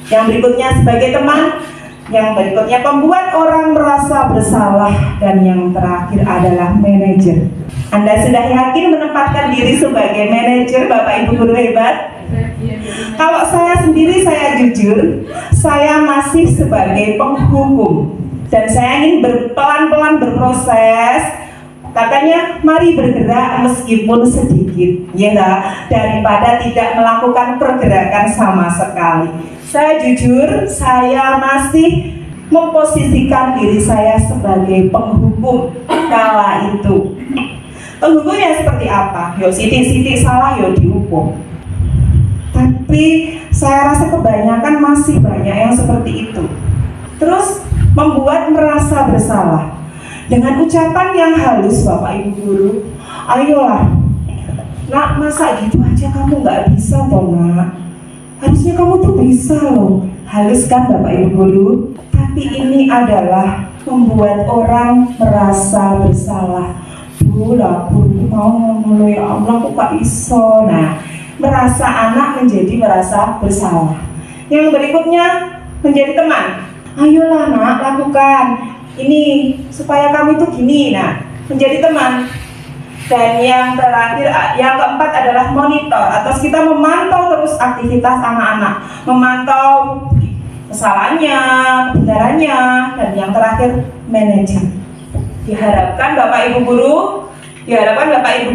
Yang berikutnya sebagai teman. Yang berikutnya pembuat orang merasa bersalah. Dan yang terakhir adalah manajer. Anda sudah yakin menempatkan diri sebagai manajer, Bapak Ibu guru hebat? Kalau saya sendiri, saya jujur, saya masih sebagai penghukum. Dan saya ingin pelan-pelan berproses. Katanya mari bergerak meskipun sedikit, ya daripada tidak melakukan pergerakan sama sekali. Saya jujur, saya masih memposisikan diri saya sebagai penghukum kala itu. Penghukumnya seperti apa? Yo sidik-sidik salah yo dihukum. Tapi saya rasa kebanyakan masih banyak yang seperti itu. Terus membuat merasa bersalah dengan ucapan yang halus, Bapak Ibu guru. Ayolah, nak, masa gitu aja kamu nggak bisa toh nak? Harusnya kamu tuh bisa loh. Halus kan Bapak Ibu guru? Tapi ini adalah membuat orang merasa bersalah. Lah, guru mau ngomong ya Allah, kok gak iso. Nah, merasa anak menjadi merasa bersalah. Yang berikutnya menjadi teman. Ayolah nak, lakukan ini supaya kamu itu gini. Nah, menjadi teman. Dan yang terakhir, yang keempat adalah monitor, atau kita memantau terus aktivitas anak-anak, memantau kesalahannya, kebenarannya, dan yang terakhir manajer. Diharapkan Bapak Ibu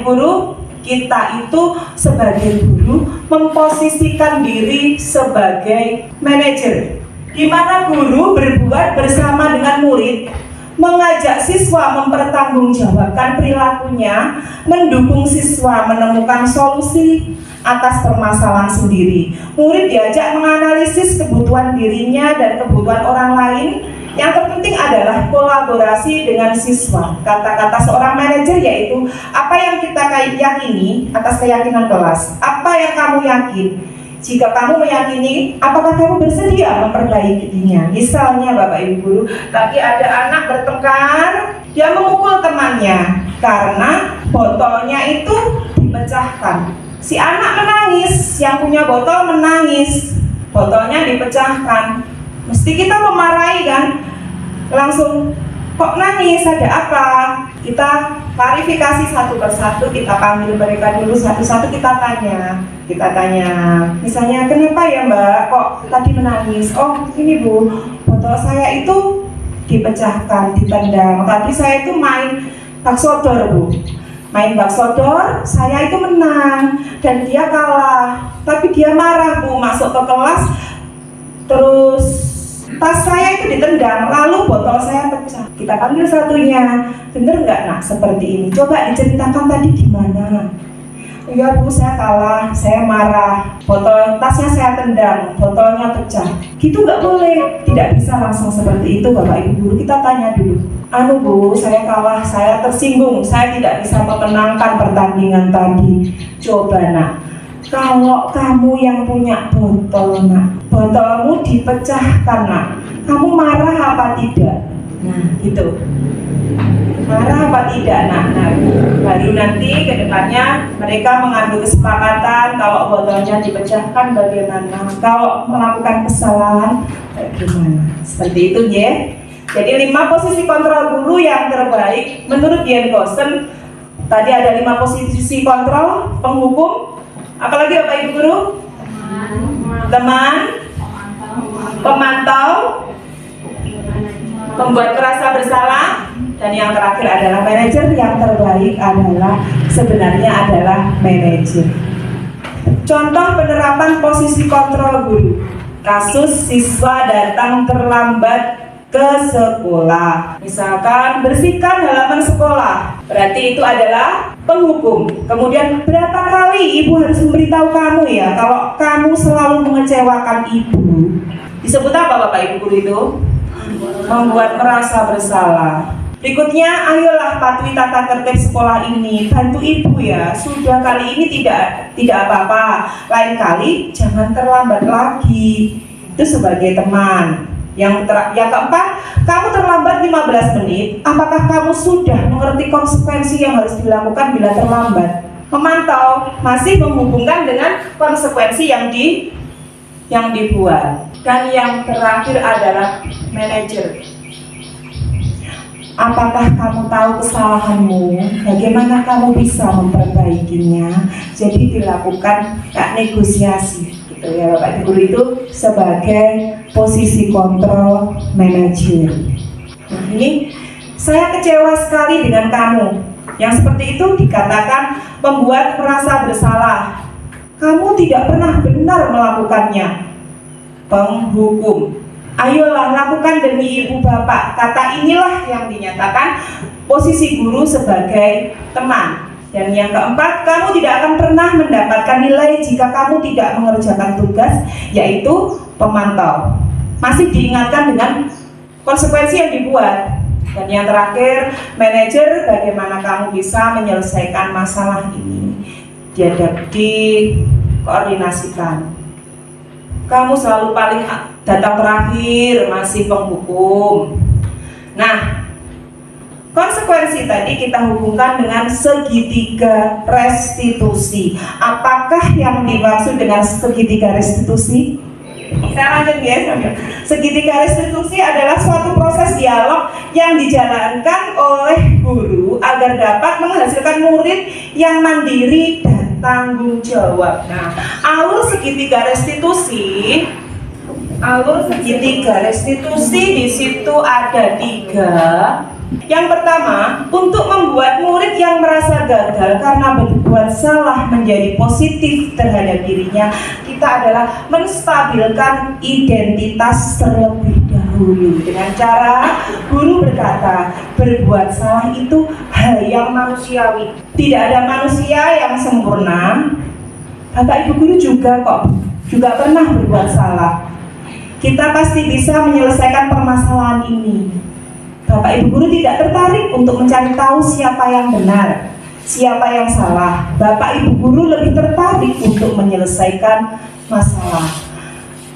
Guru, kita itu sebagai guru memposisikan diri sebagai manajer, di mana guru berbuat bersama dengan murid, mengajak siswa mempertanggungjawabkan perilakunya, mendukung siswa menemukan solusi atas permasalahan sendiri. Murid diajak menganalisis kebutuhan dirinya dan kebutuhan orang lain. Yang terpenting adalah kolaborasi dengan siswa. Kata-kata seorang manajer yaitu, apa yang kita yakini atas keyakinan kelas. Apa yang kamu yakin? Jika kamu meyakini, apakah kamu bersedia memperbaikinya? Misalnya Bapak Ibu Guru, tadi ada anak bertengkar, dia memukul temannya karena botolnya itu dipecahkan. Si anak menangis, yang punya botol menangis, botolnya dipecahkan. Mesti kita memarahi kan? Langsung, kok nangis, ada apa? Kita klarifikasi satu persatu, kita panggil mereka dulu satu-satu, kita tanya, misalnya, kenapa ya Mbak, kok tadi menangis? Oh ini Bu, botol saya itu dipecahkan, ditendang. Tadi saya itu main baksodor Bu, main baksodor, saya itu menang dan dia kalah, tapi dia marah Bu, masuk ke kelas, terus tas saya itu ditendang, lalu botol saya pecah. Kita panggil satunya, bener nggak nak seperti ini? Coba diceritakan tadi di mana? Ya Bu, saya kalah, saya marah, tasnya saya tendang, botolnya pecah. Gitu nggak boleh, tidak bisa langsung seperti itu Bapak Ibu Guru. Kita tanya dulu, Bu, saya kalah, saya tersinggung, saya tidak bisa memenangkan pertandingan tadi. Coba nak, kalau kamu yang punya botol nak, botolmu dipecahkan nak, kamu marah apa tidak? Nah gitu, marah apa tidak nak? Nah, baru nanti ke depannya mereka mengambil kesepakatan, kalau botolnya dipecahkan bagaimana, kalau melakukan kesalahan bagaimana. Seperti itu ya. Jadi 5 posisi kontrol guru yang terbaik menurut Dian Goosen. Tadi ada 5 posisi kontrol, penghukum, apalagi Bapak Ibu Guru? Teman, pemantau, pembuat merasa bersalah, dan yang terakhir adalah manajer. Yang terbaik sebenarnya adalah manajer. Contoh penerapan posisi kontrol guru. Kasus siswa datang terlambat ke sekolah, misalkan bersihkan halaman sekolah, berarti itu adalah penghukum. Kemudian berapa kali ibu harus memberitahu kamu ya kalau kamu selalu mengecewakan ibu? Disebut apa Bapak Ibu Guru itu? Membuat merasa bersalah. Berikutnya, ayolah patuhi tata tertib sekolah ini, bantu ibu ya. Sudah kali ini tidak apa-apa, lain kali jangan terlambat lagi. Itu sebagai teman. Yang keempat, kamu terlambat 15 menit, apakah kamu sudah mengerti konsekuensi yang harus dilakukan bila terlambat? Memantau masih menghubungkan dengan konsekuensi yang dibuat. Dan yang terakhir adalah manajer. Apakah kamu tahu kesalahanmu? Bagaimana kamu bisa memperbaikinya? Jadi dilakukan negosiasi. Ya Bapak Ibu Guru, itu sebagai posisi kontrol manajer. Nah, ini saya kecewa sekali dengan kamu. Yang seperti itu dikatakan membuat merasa bersalah. Kamu tidak pernah benar melakukannya. Penghukum. Ayolah lakukan demi ibu bapak. Kata inilah yang dinyatakan posisi guru sebagai teman. Dan yang keempat, kamu tidak akan pernah mendapatkan nilai jika kamu tidak mengerjakan tugas, yaitu pemantau. Masih diingatkan dengan konsekuensi yang dibuat. Dan yang terakhir, manajer, bagaimana kamu bisa menyelesaikan masalah ini. Dikoordinasikan. Kamu selalu paling datang terakhir, masih penghukum. Nah, konsekuensi tadi kita hubungkan dengan segitiga restitusi. Apakah yang dimaksud dengan segitiga restitusi? Saya lanjut ya. Segitiga restitusi adalah suatu proses dialog yang dijalankan oleh guru agar dapat menghasilkan murid yang mandiri dan tanggung jawab. Nah, alur segitiga restitusi di situ ada 3. Yang pertama, untuk membuat murid yang merasa gagal karena berbuat salah menjadi positif terhadap dirinya, kita adalah menstabilkan identitas terlebih dahulu dengan cara guru berkata, berbuat salah itu hal yang manusiawi. Tidak ada manusia yang sempurna. Bapak Ibu guru juga pernah berbuat salah. Kita pasti bisa menyelesaikan permasalahan ini. Bapak Ibu guru tidak tertarik untuk mencari tahu siapa yang benar, siapa yang salah. Bapak Ibu guru lebih tertarik untuk menyelesaikan masalah.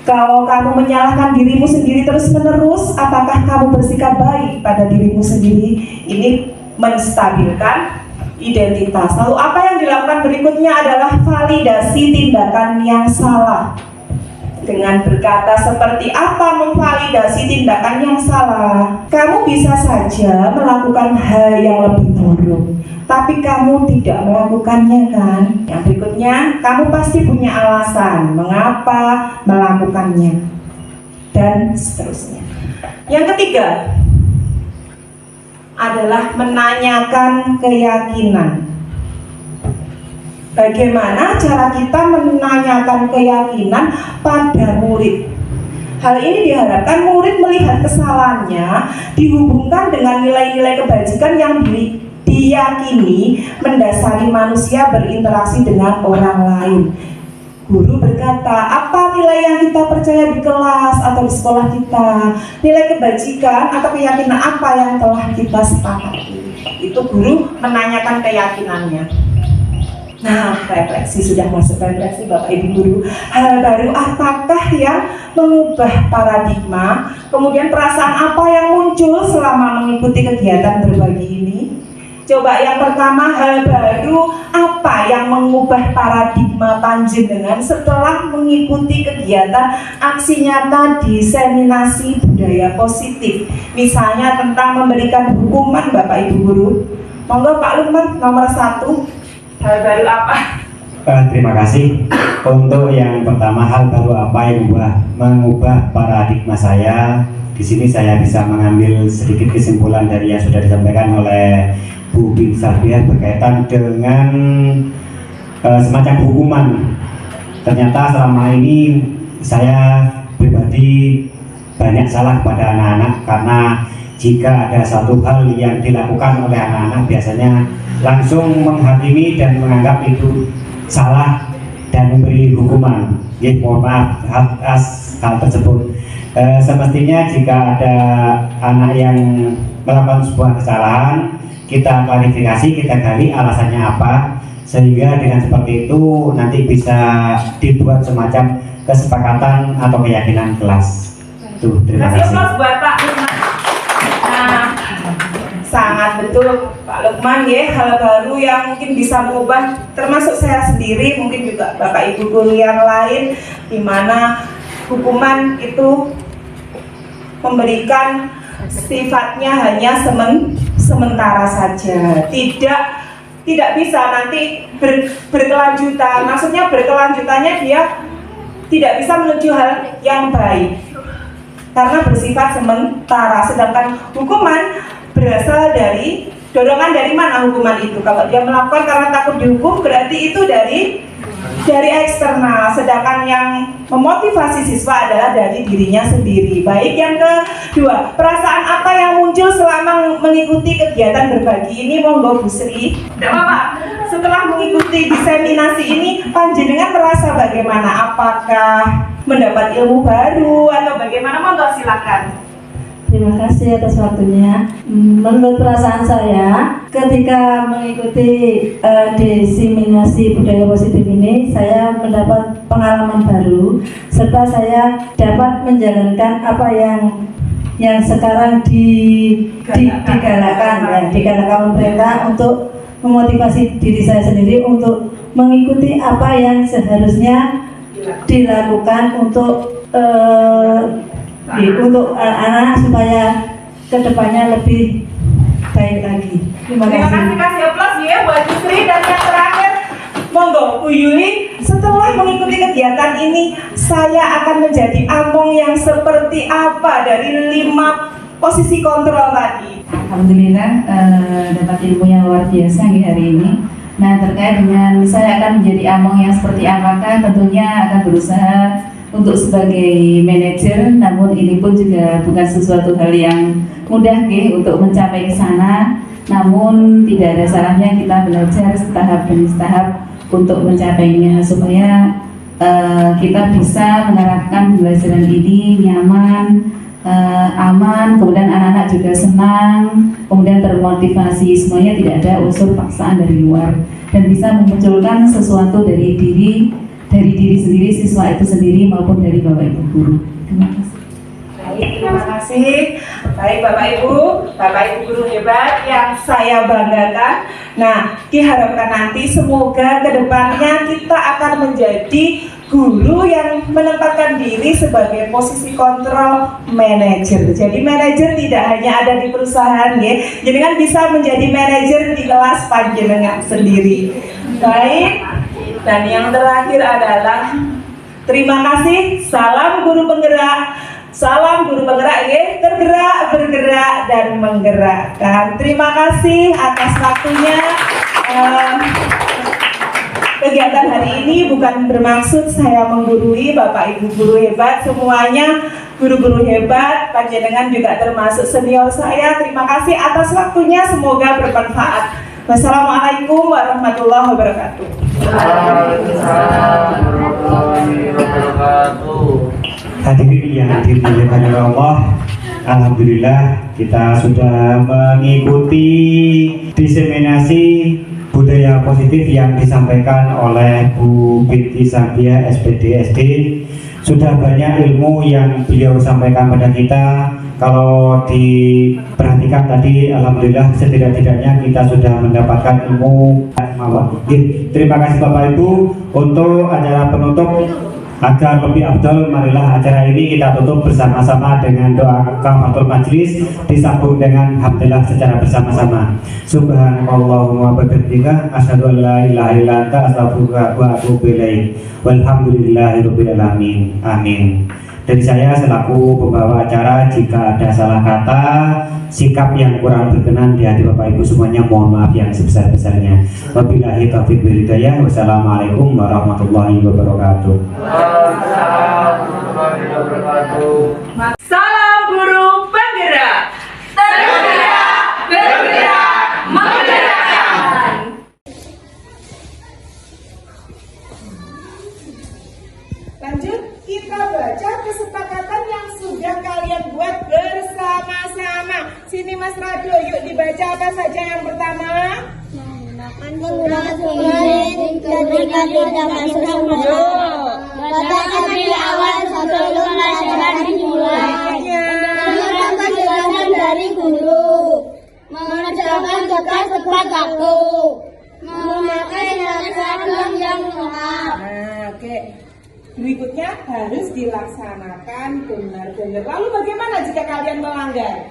Kalau kamu menyalahkan dirimu sendiri terus-menerus, apakah kamu bersikap baik pada dirimu sendiri? Ini menstabilkan identitas. Lalu apa yang dilakukan berikutnya adalah validasi tindakan yang salah. Dengan berkata seperti apa memvalidasi tindakan yang salah? Kamu bisa saja melakukan hal yang lebih buruk, tapi kamu tidak melakukannya kan? Yang berikutnya, kamu pasti punya alasan mengapa melakukannya, dan seterusnya. Yang ketiga adalah menanyakan keyakinan. Bagaimana cara kita menanyakan keyakinan pada murid? Hal ini diharapkan murid melihat kesalahannya dihubungkan dengan nilai-nilai kebajikan yang diyakini mendasari manusia berinteraksi dengan orang lain. Guru berkata, apa nilai yang kita percaya di kelas atau di sekolah kita? Nilai kebajikan atau keyakinan apa yang telah kita sepakati? Itu guru menanyakan keyakinannya. Nah, refleksi, sudah masuk refleksi Bapak Ibu guru. Hal baru apakah yang mengubah paradigma? Kemudian perasaan apa yang muncul selama mengikuti kegiatan berbagi ini? Coba yang pertama, hal baru apa yang mengubah paradigma panjenengan setelah mengikuti kegiatan aksi nyata diseminasi budaya positif? Misalnya tentang memberikan hukuman Bapak Ibu guru. Monggo Pak Lukman, nomor 1. Hal baru apa? Terima kasih. Untuk yang pertama, hal baru apa yang mengubah paradigma saya? Di sini saya bisa mengambil sedikit kesimpulan dari yang sudah disampaikan oleh Bu Bin Sabiah berkaitan dengan semacam hukuman. Ternyata selama ini saya pribadi banyak salah pada anak-anak, karena jika ada satu hal yang dilakukan oleh anak-anak biasanya langsung menghakimi dan menganggap itu salah dan memberi hukuman. Mohon maaf atas hal tersebut. Semestinya jika ada anak yang melakukan sebuah kesalahan, kita klarifikasi, kita gali alasannya apa, sehingga dengan seperti itu nanti bisa dibuat semacam kesepakatan atau keyakinan kelas. Terima kasih. Buat Pak Lukman. Nah, sangat betul Pak Lukman ya, hal baru yang mungkin bisa mengubah, termasuk saya sendiri, mungkin juga Bapak Ibu guru yang lain, di mana hukuman itu memberikan sifatnya hanya sementara saja, tidak bisa nanti berkelanjutan. Maksudnya berkelanjutannya dia tidak bisa menuju hal yang baik karena bersifat sementara. Sedangkan hukuman berasal dari dorongan. Dari mana hukuman itu? Kalau dia melakukan karena takut dihukum, berarti itu dari eksternal. Sedangkan yang memotivasi siswa adalah dari dirinya sendiri. Baik, yang kedua, perasaan apa yang muncul selama mengikuti kegiatan berbagi ini? Monggo Bu Sri. Tidak apa-apa. Setelah mengikuti diseminasi ini, panjenengan merasa bagaimana? Apakah mendapat ilmu baru atau bagaimana? Monggo silakan. Terima kasih atas waktunya. Menurut perasaan saya, ketika mengikuti diseminasi budaya positif ini, saya mendapat pengalaman baru, serta saya dapat menjalankan apa yang sekarang digalakkan pemerintah untuk memotivasi diri saya sendiri untuk mengikuti apa yang seharusnya dilakukan untuk anak-anak supaya kedepannya lebih baik lagi. Terima kasih. Kasih aplaus ya buat Sri. Dan yang terakhir, monggo Bu Yuli, setelah mengikuti kegiatan ini, saya akan menjadi among yang seperti apa dari 5 posisi kontrol tadi? Alhamdulillah dapat ilmu yang luar biasa hari ini. Nah, terkait dengan saya akan menjadi among yang seperti apakah, tentunya akan berusaha untuk sebagai manajer, namun ini pun juga bukan sesuatu hal yang mudah untuk mencapai ke sana. Namun tidak ada salahnya kita belajar setahap demi setahap untuk mencapainya, supaya kita bisa menerapkan pembelajaran ini nyaman, aman, kemudian anak-anak juga senang, kemudian termotivasi, semuanya tidak ada unsur paksaan dari luar, dan bisa memunculkan sesuatu dari diri sendiri, siswa itu sendiri maupun dari Bapak Ibu guru. Terima kasih. Baik, terima kasih. Baik Bapak Ibu guru hebat yang saya banggakan. Nah, diharapkan nanti semoga kedepannya kita akan menjadi guru yang menempatkan diri sebagai posisi kontrol manajer. Jadi manajer tidak hanya ada di perusahaan ya, jadi kan bisa menjadi manajer di kelas panjenengan sendiri. Baik, dan yang terakhir adalah terima kasih. Salam guru penggerak. Salam guru penggerak ya, tergerak, bergerak dan menggerakkan. Terima kasih atas waktunya. Kegiatan hari ini bukan bermaksud saya menggurui Bapak Ibu guru hebat, semuanya guru-guru hebat, panjenengan juga termasuk senior saya. Terima kasih atas waktunya, semoga bermanfaat. Wassalamualaikum warahmatullahi wabarakatuh. Waalaikumsalam warahmatullahi wabarakatuh. Hadirin yang dimuliakan oleh Allah, alhamdulillah kita sudah mengikuti diseminasi budaya positif yang disampaikan oleh Bu Binti Sabia SPD SD. Sudah banyak ilmu yang beliau sampaikan pada kita. Kalau diperhatikan tadi, alhamdulillah setidak-tidaknya kita sudah mendapatkan ilmu. Terima kasih Bapak Ibu. Untuk acara penutup, agar lebih afdal, marilah acara ini kita tutup bersama-sama dengan doa kafaratul majlis, disambung dengan hamdalah secara bersama-sama. Subhanallahumma wa bihamdika, asyhadu an la ilaha illa anta, astaghfiruka wa atubu ilaik. Walhamdulillahirabbil alamin. Amin. Dari saya selaku pembawa acara, jika ada salah kata, sikap yang kurang berkenan di hati Bapak Ibu semuanya, mohon maaf yang sebesar-besarnya. Wabillahi taufiq wal hidayah. Wassalamualaikum warahmatullahi wabarakatuh. Salam guru penggerak. Tergerak, bergerak, menggerakkan. Lanjut, kita baca kesepakatan yang sudah kalian buat bersama-sama. Sini Mas Rado, yuk dibaca apa saja yang pertama? Menggunakan kemarin ketika tidak masuk sekolah. Katakan di awal sebelum pelajaran dimulai. Mendengarkan penjelasan dari guru. Mengerjakan tugas tepat waktu. Memakai seragam yang lengkap. Oke. Berikutnya harus dilaksanakan benar-benar. Lalu bagaimana jika kalian melanggar?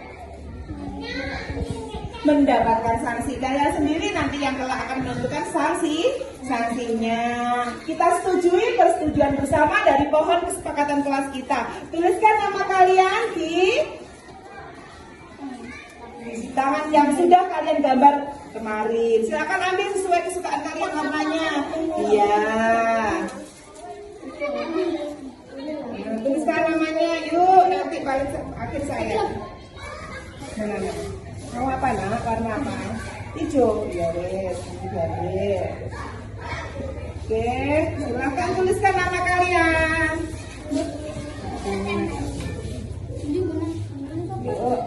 Mendapatkan sanksi. Kalian sendiri nanti yang kelak akan menentukan sanksinya. Kita setujui persetujuan bersama dari pohon kesepakatan kelas kita. Tuliskan nama kalian di tangan yang sudah kalian gambar kemarin. Silakan ambil sesuai kesukaan kalian namanya. Iya. Tuliskan namanya yuk, nanti balik akhir saya. Mana? Mau apa nak? Warna apa? Hijau. Ya wes, garis. Oke, silakan tuliskan nama kalian. Yuk.